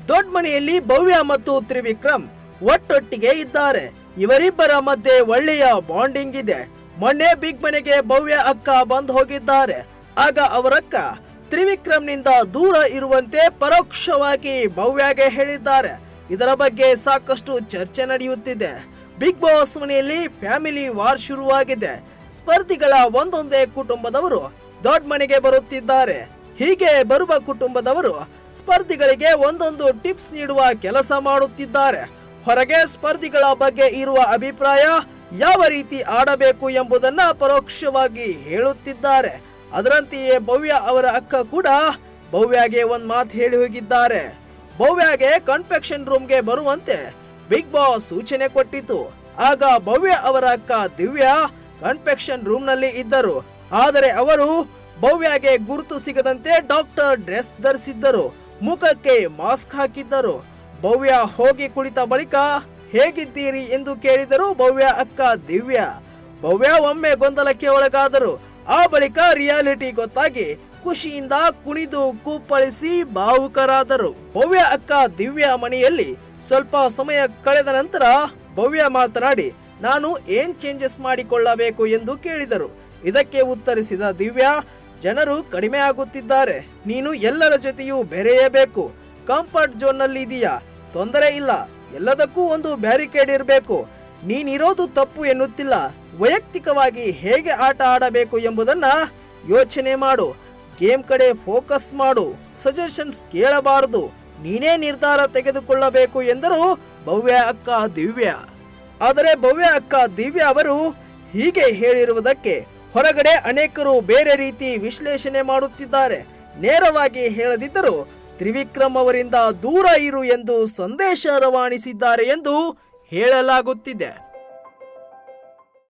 ದೊಡ್ಡ ಮನೆಯಲ್ಲಿ ಭವ್ಯ ಮತ್ತು ತ್ರಿವಿಕ್ರಮ್ ಒಟ್ಟೊಟ್ಟಿಗೆ ಇದ್ದಾರೆ. ಇವರಿಬ್ಬರ ಮಧ್ಯೆ ಒಳ್ಳೆಯ ಬಾಂಡಿಂಗ್ ಇದೆ. ಮೊನ್ನೆ ಬಿಗ್ ಮನೆಗೆ ಭವ್ಯ ಅಕ್ಕ ಬಂದ್ ಹೋಗಿದ್ದಾರೆ. ಆಗ ಅವರಕ್ಕ ತ್ರಿವಿಕ್ರಮ್ ನಿಂದ ದೂರ ಇರುವಂತೆ ಪರೋಕ್ಷವಾಗಿ ಭವ್ಯಗೆ ಹೇಳಿದ್ದಾರೆ. ಇದರ ಬಗ್ಗೆ ಸಾಕಷ್ಟು ಚರ್ಚೆ ನಡೆಯುತ್ತಿದೆ. ಬಿಗ್ ಬಾಸ್ ಮನೆಯಲ್ಲಿ ಫ್ಯಾಮಿಲಿ ವಾರ್ ಶುರುವಾಗಿದೆ. ಸ್ಪರ್ಧಿಗಳ ಒಂದೊಂದೇ ಕುಟುಂಬದವರು ದೊಡ್ಡ ಮನೆಗೆ ಬರುತ್ತಿದ್ದಾರೆ. ಹೀಗೆ ಬರುವ ಕುಟುಂಬದವರು ಸ್ಪರ್ಧಿಗಳಿಗೆ ಒಂದೊಂದು ಟಿಪ್ಸ್ ನೀಡುವ ಕೆಲಸ ಮಾಡುತ್ತಿದ್ದಾರೆ. ಹೊರಗೆ ಸ್ಪರ್ಧಿಗಳ ಬಗ್ಗೆ ಇರುವ ಅಭಿಪ್ರಾಯ, ಯಾವ ರೀತಿ ಆಡಬೇಕು ಎಂಬುದನ್ನ ಪರೋಕ್ಷವಾಗಿ ಹೇಳುತ್ತಿದ್ದಾರೆ. ಅದರಂತೆಯೇ ಭವ್ಯ ಅವರ ಅಕ್ಕ ಕೂಡ ಭವ್ಯಗೆ ಒಂದ್ ಮಾತು ಹೇಳಿ ಹೋಗಿದ್ದಾರೆ. ಭವ್ಯಗೆ ಕನ್ಫೆಕ್ಷನ್ ರೂಮ್ಗೆ ಬರುವಂತೆ ಬಿಗ್ ಬಾಸ್ ಸೂಚನೆ ಕೊಟ್ಟಿತು. ಆಗ ಭವ್ಯ ಅವರ ಅಕ್ಕ ದಿವ್ಯಾ ಕನ್ಫೆಕ್ಷನ್ ರೂಮ್ ನಲ್ಲಿ ಇದ್ದರು. ಆದರೆ ಅವರು ಭವ್ಯಗೆ ಗುರುತು ಸಿಗದಂತೆ ಡಾಕ್ಟರ್ ಡ್ರೆಸ್ ಧರಿಸಿದ್ದರು, ಮುಖಕ್ಕೆ ಮಾಸ್ಕ್ ಹಾಕಿದ್ದರು. ಭವ್ಯ ಹೋಗಿ ಕುಳಿತ ಬಳಿಕ ಹೇಗಿದ್ದೀರಿ ಎಂದು ಕೇಳಿದರು ಭವ್ಯ ಅಕ್ಕ ದಿವ್ಯಾ. ಭವ್ಯ ಒಮ್ಮೆ ಗೊಂದಲಕ್ಕೆ ಒಳಗಾದರು. ಆ ಬಳಿಕ ರಿಯಾಲಿಟಿ ಗೊತ್ತಾಗಿ ಖುಷಿಯಿಂದ ಕುಣಿದು ಕೂಪ್ಪಳಿಸಿ ಭಾವುಕರಾದರು. ಭವ್ಯ ಅಕ್ಕ ದಿವ್ಯಾ ಮನೆಯಲ್ಲಿ ಸ್ವಲ್ಪ ಸಮಯ ಕಳೆದ ನಂತರ ಭವ್ಯ ಮಾತನಾಡಿ, ನಾನು ಏನ್ ಚೇಂಜಸ್ ಮಾಡಿಕೊಳ್ಳಬೇಕು ಎಂದು ಕೇಳಿದರು. ಇದಕ್ಕೆ ಉತ್ತರಿಸಿದ ದಿವ್ಯಾ, ಜನರು ಕಡಿಮೆ ಆಗುತ್ತಿದ್ದಾರೆ, ನೀನು ಎಲ್ಲರ ಜೊತೆಯೂ ಬೆರೆಯಬೇಕು. ಕಂಫರ್ಟ್ ಝೋನ್ ನಲ್ಲಿ ಇದೆಯಾ, ತೊಂದರೆ ಇಲ್ಲ, ಎಲ್ಲದಕ್ಕೂ ಒಂದು ಬ್ಯಾರಿಕೇಡ್ ಇರಬೇಕು. ನೀನಿರೋದು ತಪ್ಪು ಎನ್ನುತ್ತಿಲ್ಲ, ವೈಯಕ್ತಿಕವಾಗಿ ಹೇಗೆ ಆಟ ಆಡಬೇಕು ಎಂಬುದನ್ನ ಯೋಚನೆ ಮಾಡು. ಗೇಮ್ ಕಡೆ ಫೋಕಸ್ ಮಾಡು, ಸಜೆಷನ್ಸ್ ಕೇಳಬಾರದು, ನೀನೇ ನಿರ್ಧಾರ ತೆಗೆದುಕೊಳ್ಳಬೇಕು ಎಂದರು ಭವ್ಯ ಅಕ್ಕ ದಿವ್ಯಾ. ಆದರೆ ಭವ್ಯ ಅಕ್ಕ ದಿವ್ಯಾ ಅವರು ಹೀಗೆ ಹೇಳಿರುವುದಕ್ಕೆ ಹೊರಗಡೆ ಅನೇಕರು ಬೇರೆ ರೀತಿ ವಿಶ್ಲೇಷಣೆ ಮಾಡುತ್ತಿದ್ದಾರೆ. ನೇರವಾಗಿ ಹೇಳದಿದ್ದರೂ ತ್ರಿವಿಕ್ರಮ್ ಅವರಿಂದ ದೂರ ಇರು ಎಂದು ಸಂದೇಶ ರವಾನಿಸಿದ್ದಾರೆ ಎಂದು ಹೇಳಲಾಗುತ್ತಿದೆ.